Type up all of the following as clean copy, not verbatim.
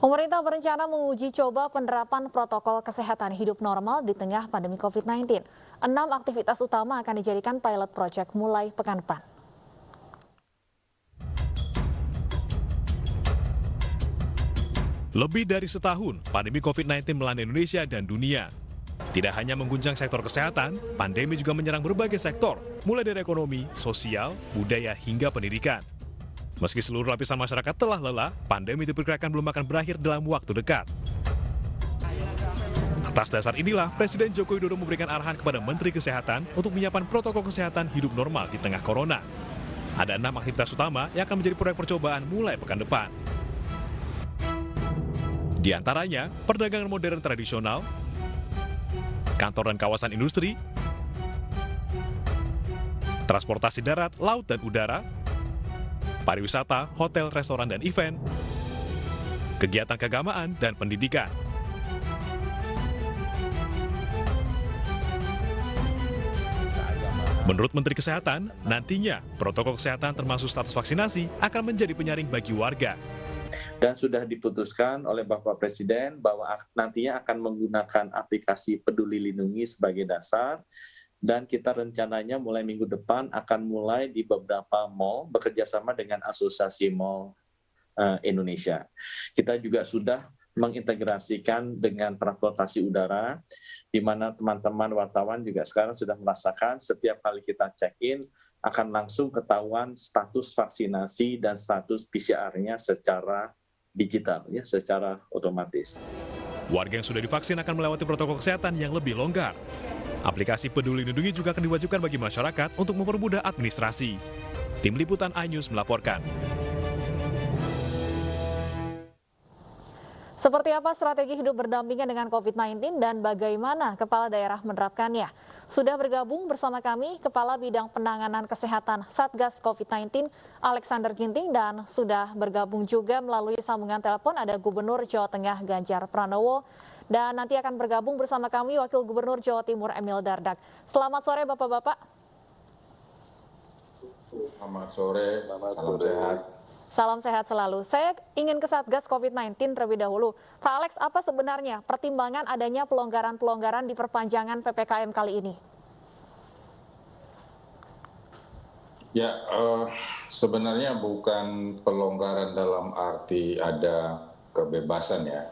Pemerintah berencana menguji coba penerapan protokol kesehatan hidup normal di tengah pandemi COVID-19. 6 aktivitas utama akan dijadikan pilot project mulai pekan depan. Lebih dari setahun, pandemi COVID-19 melanda Indonesia dan dunia. Tidak hanya mengguncang sektor kesehatan, pandemi juga menyerang berbagai sektor, mulai dari ekonomi, sosial, budaya, hingga pendidikan. Meski seluruh lapisan masyarakat telah lelah, pandemi diperkirakan belum akan berakhir dalam waktu dekat. Atas dasar inilah, Presiden Joko Widodo memberikan arahan kepada Menteri Kesehatan untuk menyiapkan protokol kesehatan hidup normal di tengah corona. Ada 6 aktivitas utama yang akan menjadi proyek percobaan mulai pekan depan. Di antaranya, perdagangan modern tradisional, kantor dan kawasan industri, transportasi darat, laut, dan udara, pariwisata, hotel, restoran, dan event, kegiatan keagamaan, dan pendidikan. Menurut Menteri Kesehatan, nantinya protokol kesehatan termasuk status vaksinasi akan menjadi penyaring bagi warga. Dan sudah diputuskan oleh Bapak Presiden bahwa nantinya akan menggunakan aplikasi Peduli Lindungi sebagai dasar, dan kita rencananya mulai minggu depan akan mulai di beberapa mal bekerjasama dengan Asosiasi Mall Indonesia. Kita juga sudah mengintegrasikan dengan transportasi udara, di mana teman-teman wartawan juga sekarang sudah merasakan setiap kali kita check-in akan langsung ketahuan status vaksinasi dan status PCR-nya secara digital, ya, secara otomatis. Warga yang sudah divaksin akan melewati protokol kesehatan yang lebih longgar. Aplikasi Peduli Lindungi juga akan diwajibkan bagi masyarakat untuk mempermudah administrasi. Tim Liputan iNews melaporkan. Seperti apa strategi hidup berdampingan dengan COVID-19 dan bagaimana kepala daerah menerapkannya? Sudah bergabung bersama kami Kepala Bidang Penanganan Kesehatan Satgas COVID-19 Alexander Ginting, dan sudah bergabung juga melalui sambungan telepon ada Gubernur Jawa Tengah Ganjar Pranowo, dan nanti akan bergabung bersama kami Wakil Gubernur Jawa Timur Emil Dardak. Selamat sore Bapak-Bapak. Selamat sore, salam sehat. Salam sehat selalu. Saya ingin ke Satgas COVID-19 terlebih dahulu. Pak Alex, apa sebenarnya pertimbangan adanya pelonggaran-pelonggaran di perpanjangan PPKM kali ini? Ya, sebenarnya bukan pelonggaran dalam arti ada kebebasan ya.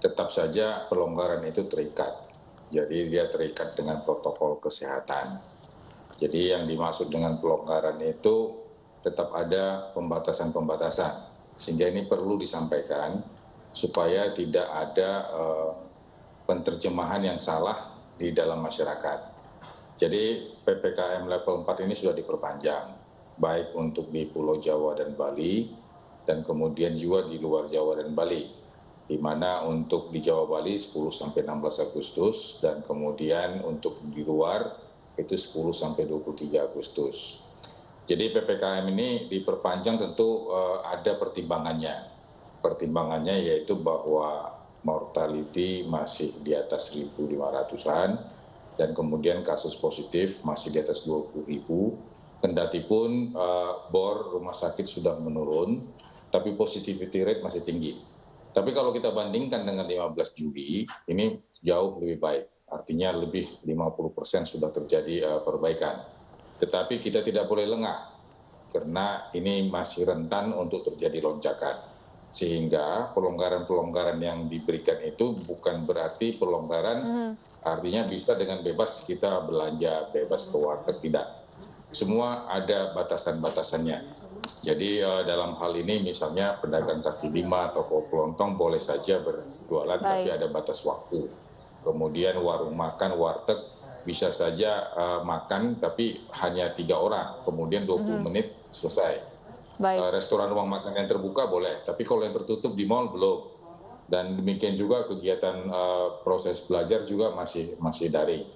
Tetap saja pelonggaran itu terikat. Jadi dia terikat dengan protokol kesehatan. Jadi yang dimaksud dengan pelonggaran itu tetap ada pembatasan-pembatasan, sehingga ini perlu disampaikan supaya tidak ada penerjemahan yang salah di dalam masyarakat. Jadi PPKM level 4 ini sudah diperpanjang, baik untuk di Pulau Jawa dan Bali, dan kemudian juga di luar Jawa dan Bali, di mana untuk di Jawa Bali 10 sampai 16 Agustus, dan kemudian untuk di luar itu 10 sampai 23 Agustus. Jadi PPKM ini diperpanjang tentu ada pertimbangannya. Pertimbangannya yaitu bahwa mortality masih di atas 1.500-an dan kemudian kasus positif masih di atas 20.000. Kendatipun bor rumah sakit sudah menurun, tapi positivity rate masih tinggi. Tapi kalau kita bandingkan dengan 15 Juli, ini jauh lebih baik. Artinya lebih 50% sudah terjadi perbaikan. Tetapi kita tidak boleh lengah, karena ini masih rentan untuk terjadi lonjakan. Sehingga pelonggaran-pelonggaran yang diberikan itu bukan berarti pelonggaran, artinya bisa dengan bebas kita belanja, bebas ke warteg, tidak. Semua ada batasan-batasannya. Jadi dalam hal ini misalnya pedagang kaki lima, toko kelontong boleh saja berjualan, tapi ada batas waktu. Kemudian warung makan, warteg, bisa saja makan tapi hanya 3 orang, kemudian 20 menit selesai. Restoran ruang makan yang terbuka boleh, tapi kalau yang tertutup di mal belum. Dan demikian juga kegiatan proses belajar juga masih daring.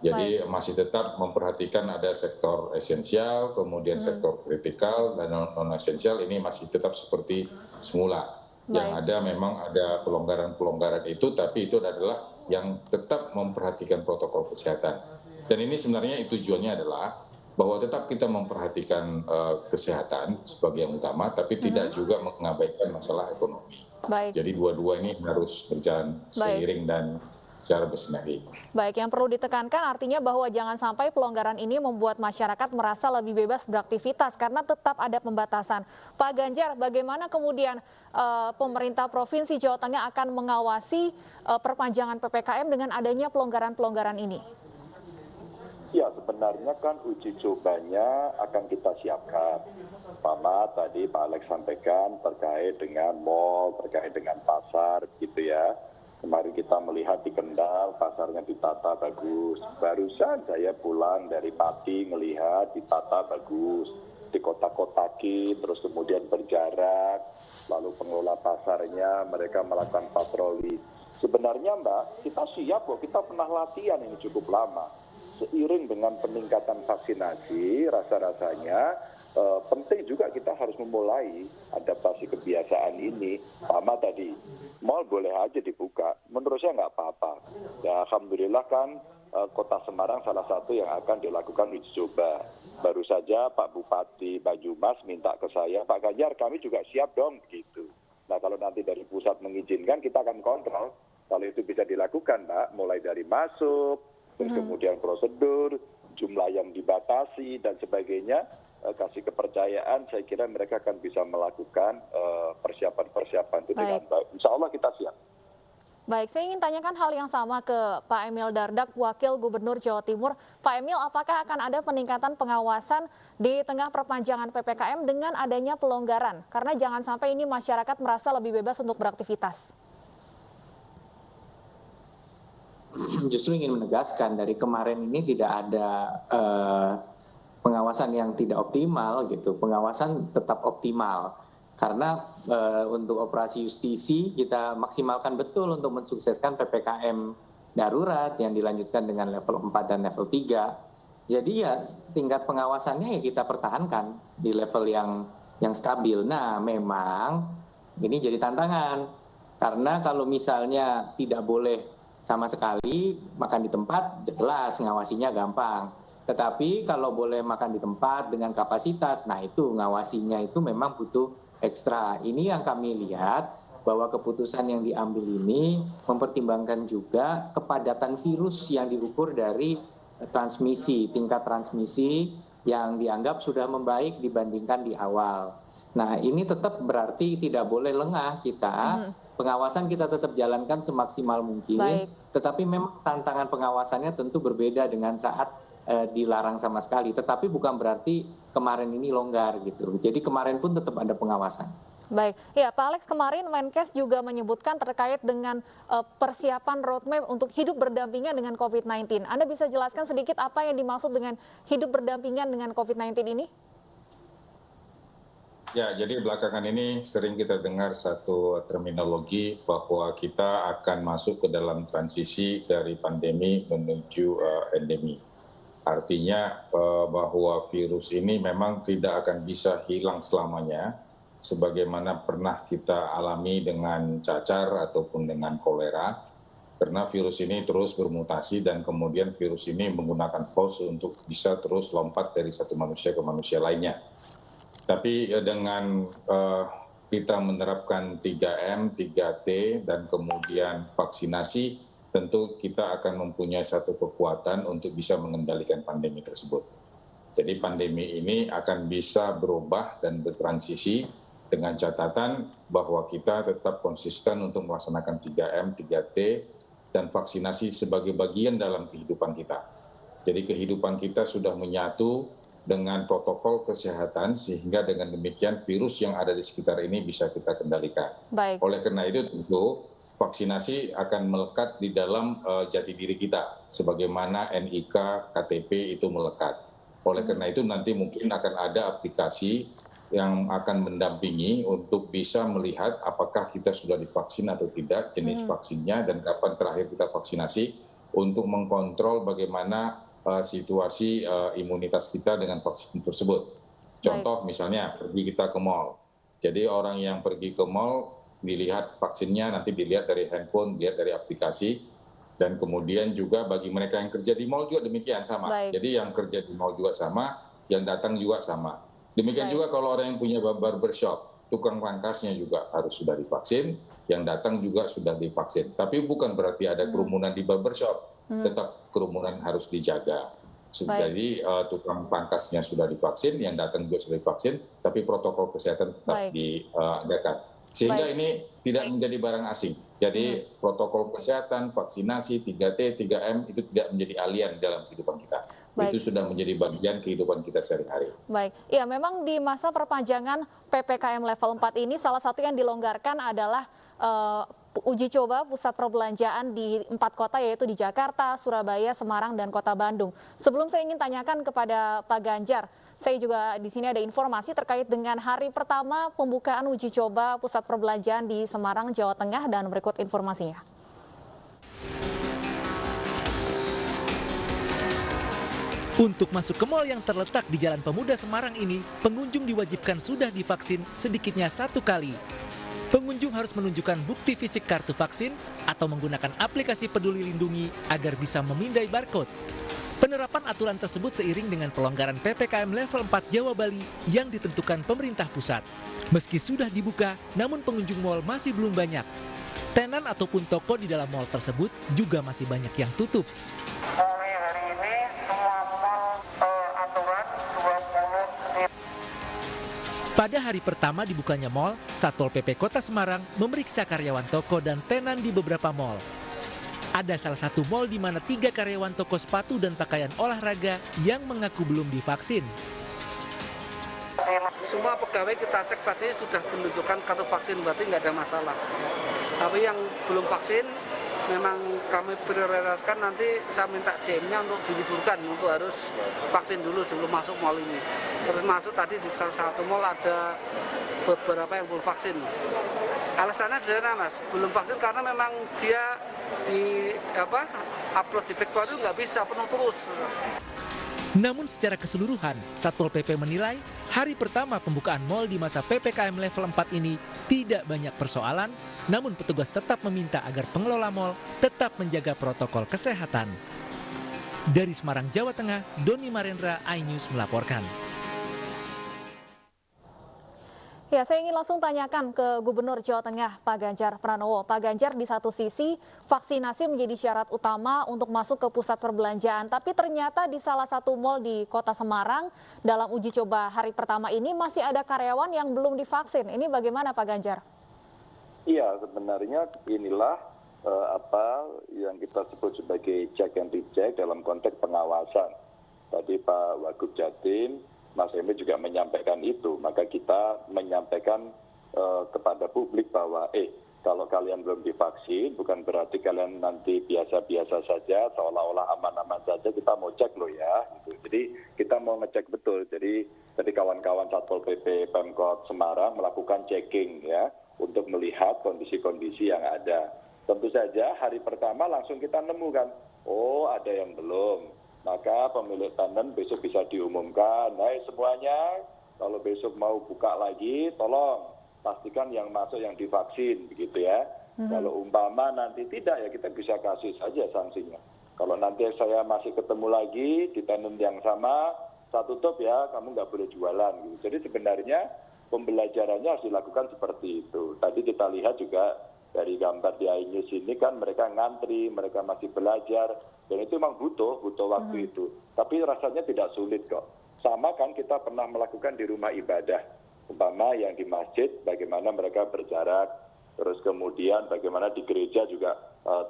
Jadi masih tetap memperhatikan ada sektor esensial, kemudian sektor kritikal, dan non-esensial ini masih tetap seperti semula. Yang ada memang ada pelonggaran-pelonggaran itu, tapi itu adalah yang tetap memperhatikan protokol kesehatan. Dan ini sebenarnya tujuannya adalah bahwa tetap kita memperhatikan kesehatan sebagai yang utama, tapi tidak juga mengabaikan masalah ekonomi. Baik. Jadi dua-dua ini harus berjalan seiring dan secara bersinergi. Baik, yang perlu ditekankan artinya bahwa jangan sampai pelonggaran ini membuat masyarakat merasa lebih bebas beraktivitas karena tetap ada pembatasan. Pak Ganjar, bagaimana kemudian pemerintah Provinsi Jawa Tengah akan mengawasi perpanjangan PPKM dengan adanya pelonggaran-pelonggaran ini? Ya, sebenarnya kan uji cobanya akan kita siapkan. Mama tadi Pak Alex sampaikan terkait dengan mal, terkait dengan pasar gitu ya. Kemarin kita melihat di Kendal, pasarnya ditata bagus. Barusan saya pulang dari Pati melihat ditata bagus. Di kota-kotaki, terus kemudian berjarak, lalu pengelola pasarnya mereka melakukan patroli. Sebenarnya Mbak, kita siap kok, kita pernah latihan ini cukup lama. Seiring dengan peningkatan vaksinasi, rasa-rasanya penting juga kita harus memulai adaptasi kebiasaan ini. Sama tadi, mal boleh aja dibuka, menurut saya nggak apa-apa. Ya, alhamdulillah kan Kota Semarang salah satu yang akan dilakukan uji coba. Baru saja Pak Bupati Banyumas minta ke saya, Pak Ganjar kami juga siap dong gitu. Nah kalau nanti dari pusat mengizinkan kita akan kontrol. Kalau itu bisa dilakukan Mbak, mulai dari masuk, terus kemudian prosedur, jumlah yang dibatasi dan sebagainya, kasih kepercayaan, saya kira mereka akan bisa melakukan persiapan-persiapan itu dengan baik. Insya Allah kita siap. Baik, saya ingin tanyakan hal yang sama ke Pak Emil Dardak, Wakil Gubernur Jawa Timur. Pak Emil, apakah akan ada peningkatan pengawasan di tengah perpanjangan PPKM dengan adanya pelonggaran? Karena jangan sampai ini masyarakat merasa lebih bebas untuk beraktivitas. Justru ingin menegaskan dari kemarin ini tidak ada pengawasan yang tidak optimal gitu. Pengawasan tetap optimal karena untuk operasi justisi kita maksimalkan betul untuk mensukseskan PPKM darurat yang dilanjutkan dengan level 4 dan level 3. Jadi ya tingkat pengawasannya ya kita pertahankan di level yang stabil. Nah, memang ini jadi tantangan karena kalau misalnya tidak boleh sama sekali makan di tempat, jelas ngawasinya gampang. Tetapi kalau boleh makan di tempat dengan kapasitas, nah itu ngawasinya itu memang butuh ekstra. Ini yang kami lihat bahwa keputusan yang diambil ini mempertimbangkan juga kepadatan virus yang diukur dari transmisi, tingkat transmisi yang dianggap sudah membaik dibandingkan di awal. Nah ini tetap berarti tidak boleh lengah kita. Pengawasan kita tetap jalankan semaksimal mungkin, tetapi memang tantangan pengawasannya tentu berbeda dengan saat dilarang sama sekali. Tetapi bukan berarti kemarin ini longgar gitu. Jadi kemarin pun tetap ada pengawasan. Baik, ya Pak Alex, kemarin Menkes juga menyebutkan terkait dengan persiapan roadmap untuk hidup berdampingan dengan COVID-19. Anda bisa jelaskan sedikit apa yang dimaksud dengan hidup berdampingan dengan COVID-19 ini? Ya, jadi belakangan ini sering kita dengar satu terminologi bahwa kita akan masuk ke dalam transisi dari pandemi menuju endemi. Artinya bahwa virus ini memang tidak akan bisa hilang selamanya, sebagaimana pernah kita alami dengan cacar ataupun dengan kolera, karena virus ini terus bermutasi dan kemudian virus ini menggunakan host untuk bisa terus lompat dari satu manusia ke manusia lainnya. Tapi dengan kita menerapkan 3M, 3T, dan kemudian vaksinasi, tentu kita akan mempunyai satu kekuatan untuk bisa mengendalikan pandemi tersebut. Jadi pandemi ini akan bisa berubah dan bertransisi dengan catatan bahwa kita tetap konsisten untuk melaksanakan 3M, 3T, dan vaksinasi sebagai bagian dalam kehidupan kita. Jadi kehidupan kita sudah menyatu dengan protokol kesehatan sehingga dengan demikian virus yang ada di sekitar ini bisa kita kendalikan. Baik. Oleh karena itu tentu vaksinasi akan melekat di dalam jati diri kita sebagaimana NIK, KTP itu melekat. Oleh karena itu nanti mungkin akan ada aplikasi yang akan mendampingi untuk bisa melihat apakah kita sudah divaksin atau tidak, jenis vaksinnya dan kapan terakhir kita vaksinasi untuk mengkontrol bagaimana situasi imunitas kita dengan vaksin tersebut. Contoh misalnya pergi kita ke mal. Jadi orang yang pergi ke mal dilihat vaksinnya, nanti dilihat dari handphone, dilihat dari aplikasi, dan kemudian juga bagi mereka yang kerja di mal juga demikian sama. Jadi yang kerja di mal juga sama, yang datang juga sama. Demikian juga kalau orang yang punya barbershop, tukang pangkasnya juga harus sudah divaksin, yang datang juga sudah divaksin. Tapi bukan berarti ada kerumunan di barbershop, tetap kerumunan harus dijaga. Jadi tukang pangkasnya sudah divaksin, yang datang juga sudah divaksin, tapi protokol kesehatan tetap diadakan. Sehingga ini tidak menjadi barang asing. Jadi protokol kesehatan, vaksinasi, 3T, 3M itu tidak menjadi alien dalam kehidupan kita. Itu sudah menjadi bagian kehidupan kita sehari-hari. Baik, ya memang di masa perpanjangan PPKM level 4 ini salah satu yang dilonggarkan adalah uji coba pusat perbelanjaan di 4 kota, yaitu di Jakarta, Surabaya, Semarang, dan Kota Bandung. Sebelum saya ingin tanyakan kepada Pak Ganjar, saya juga di sini ada informasi terkait dengan hari pertama pembukaan uji coba pusat perbelanjaan di Semarang, Jawa Tengah, dan berikut informasinya. Untuk masuk ke mal yang terletak di Jalan Pemuda Semarang ini, pengunjung diwajibkan sudah divaksin sedikitnya 1 kali. Pengunjung harus menunjukkan bukti fisik kartu vaksin atau menggunakan aplikasi Peduli Lindungi agar bisa memindai barcode. Penerapan aturan tersebut seiring dengan pelonggaran PPKM level 4 Jawa Bali yang ditentukan pemerintah pusat. Meski sudah dibuka, namun pengunjung mal masih belum banyak. Tenan ataupun toko di dalam mal tersebut juga masih banyak yang tutup. Hari ini semua mal aturan 20 menit. Pada hari pertama dibukanya mal, Satpol PP Kota Semarang memeriksa karyawan toko dan tenan di beberapa mal. Ada salah satu mal di mana 3 karyawan toko sepatu dan pakaian olahraga yang mengaku belum divaksin. Semua pegawai kita cek tadi sudah menunjukkan kartu vaksin, berarti nggak ada masalah. Tapi yang belum vaksin, memang kami prioritaskan, nanti saya minta JM-nya untuk diliburkan, untuk harus vaksin dulu sebelum masuk mal ini. Terus masuk tadi di salah satu mal ada beberapa yang belum vaksin. Alasannya sederhana, Mas, belum vaksin karena memang dia di upload di Victoria nggak bisa penuh terus. Namun secara keseluruhan, Satpol PP menilai hari pertama pembukaan mal di masa PPKM level 4 ini tidak banyak persoalan, namun petugas tetap meminta agar pengelola mal tetap menjaga protokol kesehatan. Dari Semarang, Jawa Tengah, Doni Marendra, iNews melaporkan. Ya, saya ingin langsung tanyakan ke Gubernur Jawa Tengah, Pak Ganjar Pranowo. Pak Ganjar, di satu sisi vaksinasi menjadi syarat utama untuk masuk ke pusat perbelanjaan, tapi ternyata di salah satu mal di Kota Semarang dalam uji coba hari pertama ini masih ada karyawan yang belum divaksin. Ini bagaimana, Pak Ganjar? Iya, sebenarnya inilah apa yang kita sebut sebagai check and recheck dalam konteks pengawasan. Tadi Pak Wagub Jatim, Mas Emil juga menyampaikan itu, maka kita menyampaikan kepada publik bahwa kalau kalian belum divaksin bukan berarti kalian nanti biasa-biasa saja, seolah-olah aman-aman saja, kita mau cek loh ya. Gitu. Jadi kita mau ngecek betul. Jadi tadi kawan-kawan Satpol PP Pemkot Semarang melakukan checking ya untuk melihat kondisi-kondisi yang ada. Tentu saja hari pertama langsung kita nemukan, oh ada yang belum. Maka pemilik tenan besok bisa diumumkan, hai semuanya, kalau besok mau buka lagi, tolong pastikan yang masuk yang divaksin, begitu ya. Kalau umpama nanti tidak, ya kita bisa kasih saja sanksinya. Kalau nanti saya masih ketemu lagi di tenan yang sama, saya tutup ya, kamu nggak boleh jualan. Gitu. Jadi sebenarnya pembelajarannya harus dilakukan seperti itu. Tadi kita lihat juga dari gambar di iNews ini kan mereka ngantri, mereka masih belajar, dan itu memang butuh waktu itu. Tapi rasanya tidak sulit kok. Sama kan kita pernah melakukan di rumah ibadah, umpama yang di masjid, bagaimana mereka berjarak, terus kemudian bagaimana di gereja juga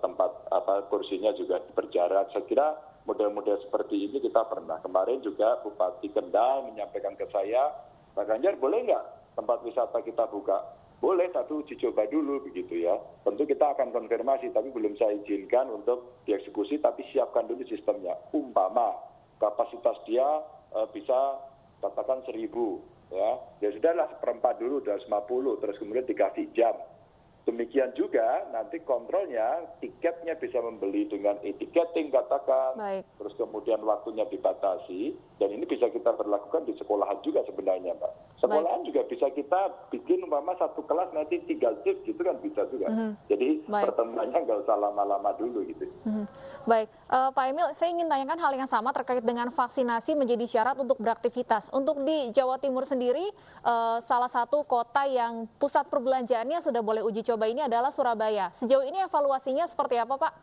tempat kursinya juga berjarak. Saya kira model-model seperti ini kita pernah. Kemarin juga Bupati Kendal menyampaikan ke saya, Pak Ganjar boleh nggak tempat wisata kita buka? Boleh, tapi uji coba dulu begitu ya. Tentu kita akan konfirmasi, tapi belum saya izinkan untuk dieksekusi, tapi siapkan dulu sistemnya. Umpama kapasitas dia bisa katakan 1.000 ya. Ya sudahlah 1/4 dulu, 250, terus kemudian dikasih jam. Demikian juga nanti kontrolnya, tiketnya bisa membeli dengan e-ticketing katakan, terus kemudian waktunya dibatasi. Dan ini bisa kita berlakukan di sekolahan juga sebenarnya, Mbak. Sekolahan juga bisa kita bikin umpama satu kelas nanti 3 shift gitu kan bisa juga. Jadi pertemuannya nggak usah lama-lama dulu gitu. Baik, Pak Emil, saya ingin tanyakan hal yang sama terkait dengan vaksinasi menjadi syarat untuk beraktivitas. Untuk di Jawa Timur sendiri, salah satu kota yang pusat perbelanjaannya sudah boleh uji coba ini adalah Surabaya. Sejauh ini evaluasinya seperti apa, Pak?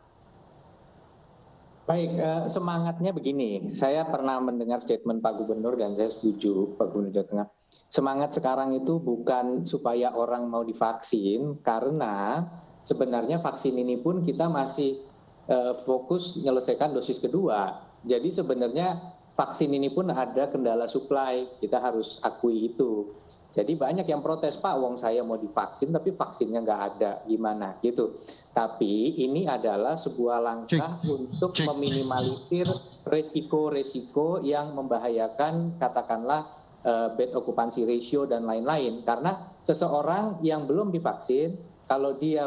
Baik, semangatnya begini. Saya pernah mendengar statement Pak Gubernur dan saya setuju Pak Gubernur Jawa Tengah. Semangat sekarang itu bukan supaya orang mau divaksin, karena sebenarnya vaksin ini pun kita masih fokus menyelesaikan dosis kedua. Jadi sebenarnya vaksin ini pun ada kendala supply, kita harus akui itu. Jadi banyak yang protes, Pak, wong saya mau divaksin tapi vaksinnya nggak ada, gimana gitu. Tapi ini adalah sebuah langkah untuk meminimalisir resiko-resiko yang membahayakan katakanlah bed occupancy ratio dan lain-lain. Karena seseorang yang belum divaksin, kalau dia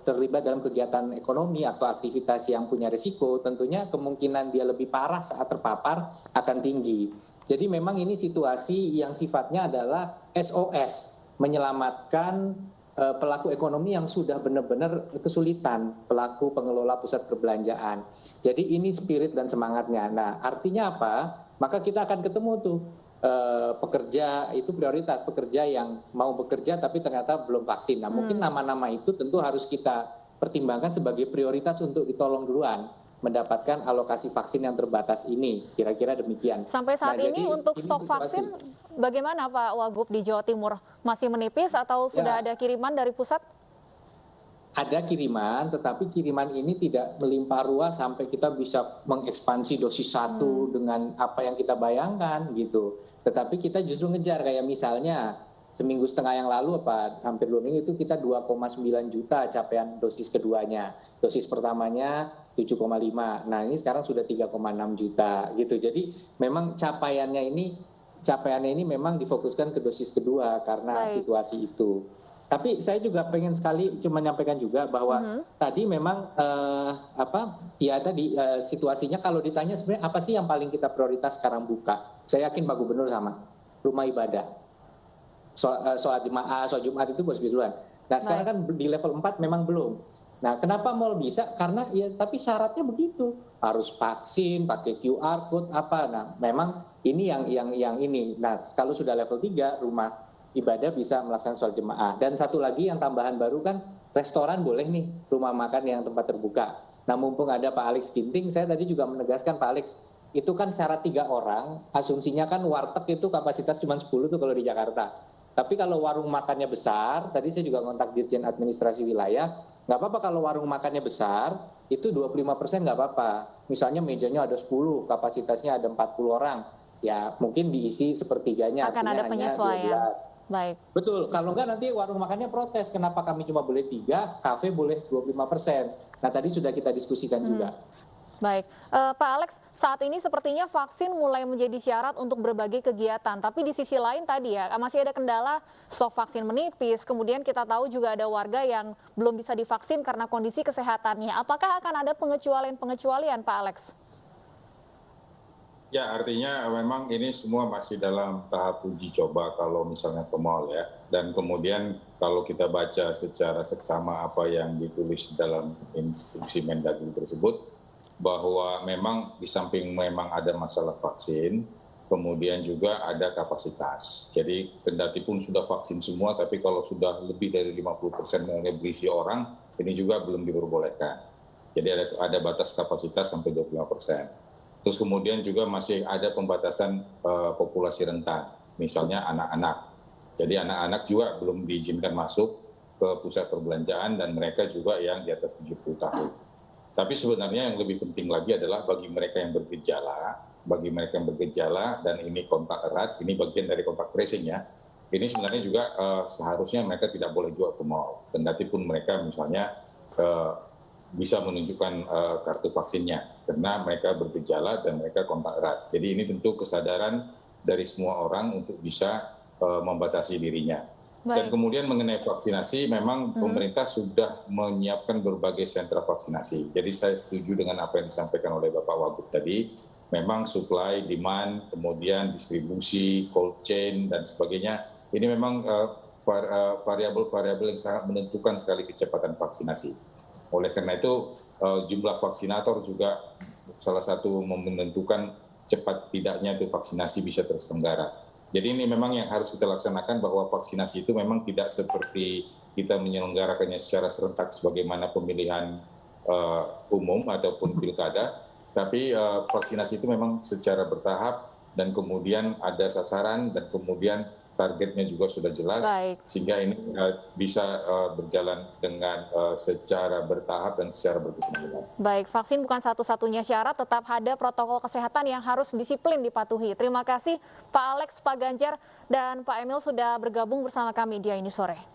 terlibat dalam kegiatan ekonomi atau aktivitas yang punya risiko, tentunya kemungkinan dia lebih parah saat terpapar akan tinggi. Jadi memang ini situasi yang sifatnya adalah SOS, menyelamatkan pelaku ekonomi yang sudah benar-benar kesulitan, pelaku pengelola pusat perbelanjaan. Jadi ini spirit dan semangatnya. Nah, artinya apa? Maka kita akan ketemu tuh pekerja itu prioritas, pekerja yang mau bekerja tapi ternyata belum vaksin. Nah, mungkin nama-nama itu tentu harus kita pertimbangkan sebagai prioritas untuk ditolong duluan mendapatkan alokasi vaksin yang terbatas ini, kira-kira demikian. Sampai saat ini untuk stok vaksin bagaimana Pak Wagub di Jawa Timur? Masih menipis atau sudah ada kiriman dari pusat? Ada kiriman, tetapi kiriman ini tidak melimpah ruah sampai kita bisa mengekspansi dosis 1 dengan apa yang kita bayangkan gitu. Tetapi kita justru ngejar, kayak misalnya seminggu setengah yang lalu hampir 2 minggu itu kita 2,9 juta capaian dosis keduanya. Dosis pertamanya 7,5. Nah, ini sekarang sudah 3,6 juta gitu. Jadi memang capaiannya ini memang difokuskan ke dosis kedua karena situasi itu. Tapi saya juga pengen sekali cuma menyampaikan juga bahwa tadi memang situasinya kalau ditanya sebenarnya apa sih yang paling kita prioritas sekarang buka? Saya yakin Pak Gubernur sama, rumah ibadah. Sholat jemaah, sholat Jumat itu harus duluan. Nah, sekarang kan di level 4 memang belum. Nah, kenapa mal bisa? Karena ya tapi syaratnya begitu. Harus vaksin, pakai QR code apa. Nah, memang ini yang ini. Nah, kalau sudah level 3 rumah ibadah bisa melaksanakan sholat jemaah. Dan satu lagi yang tambahan baru kan restoran boleh nih, rumah makan yang tempat terbuka. Nah, mumpung ada Pak Alex Ginting, saya tadi juga menegaskan Pak Alex, itu kan syarat 3 orang, asumsinya kan warteg itu kapasitas cuma 10 tuh kalau di Jakarta. Tapi kalau warung makannya besar, tadi saya juga kontak Dirjen Administrasi Wilayah, nggak apa-apa kalau warung makannya besar, itu 25% nggak apa-apa. Misalnya mejanya ada 10, kapasitasnya ada 40 orang, ya mungkin diisi sepertiganya, akan ada penyesuaian. Baik. Betul, kalau nggak nanti warung makannya protes, kenapa kami cuma boleh 3, kafe boleh 25%. Nah tadi sudah kita diskusikan juga. Baik, Pak Alex, saat ini sepertinya vaksin mulai menjadi syarat untuk berbagai kegiatan. Tapi di sisi lain tadi ya, masih ada kendala stok vaksin menipis. Kemudian kita tahu juga ada warga yang belum bisa divaksin karena kondisi kesehatannya. Apakah akan ada pengecualian, Pak Alex? Ya, artinya memang ini semua masih dalam tahap uji coba kalau misalnya ke mall ya. Dan kemudian kalau kita baca secara seksama apa yang ditulis dalam instruksi Mendagri tersebut, bahwa memang di samping memang ada masalah vaksin, kemudian juga ada kapasitas. Jadi kendati pun sudah vaksin semua, tapi kalau sudah lebih dari 50% mulai berisi orang, ini juga belum diperbolehkan. Jadi ada batas kapasitas sampai 25%. Terus kemudian juga masih ada pembatasan populasi rentan, misalnya anak-anak. Jadi anak-anak juga belum diizinkan masuk ke pusat perbelanjaan dan mereka juga yang di atas 70 tahun. Tapi sebenarnya yang lebih penting lagi adalah bagi mereka yang bergejala dan ini kontak erat, ini bagian dari kontak tracing ya. Ini sebenarnya juga seharusnya mereka tidak boleh juga ke mall. Kendati pun mereka misalnya bisa menunjukkan kartu vaksinnya karena mereka bergejala dan mereka kontak erat. Jadi ini tentu kesadaran dari semua orang untuk bisa membatasi dirinya. Dan kemudian mengenai vaksinasi, memang pemerintah sudah menyiapkan berbagai sentra vaksinasi. Jadi saya setuju dengan apa yang disampaikan oleh Bapak Wagub tadi, memang supply, demand, kemudian distribusi, cold chain, dan sebagainya, ini memang variabel-variabel yang sangat menentukan sekali kecepatan vaksinasi. Oleh karena itu, jumlah vaksinator juga salah satu menentukan cepat tidaknya itu vaksinasi bisa terselenggara. Jadi ini memang yang harus kita laksanakan, bahwa vaksinasi itu memang tidak seperti kita menyelenggarakannya secara serentak sebagaimana pemilihan umum ataupun pilkada, tapi vaksinasi itu memang secara bertahap dan kemudian ada sasaran dan kemudian targetnya juga sudah jelas. Baik. Sehingga ini bisa berjalan dengan secara bertahap dan secara berkesinambungan. Baik, vaksin bukan satu-satunya syarat, tetap ada protokol kesehatan yang harus disiplin dipatuhi. Terima kasih Pak Alex, Pak Ganjar, dan Pak Emil sudah bergabung bersama kami di Ini Sore.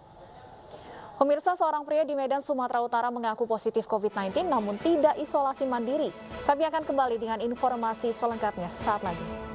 Pemirsa, seorang pria di Medan, Sumatera Utara mengaku positif COVID-19 namun tidak isolasi mandiri. Kami akan kembali dengan informasi selengkapnya sesaat lagi.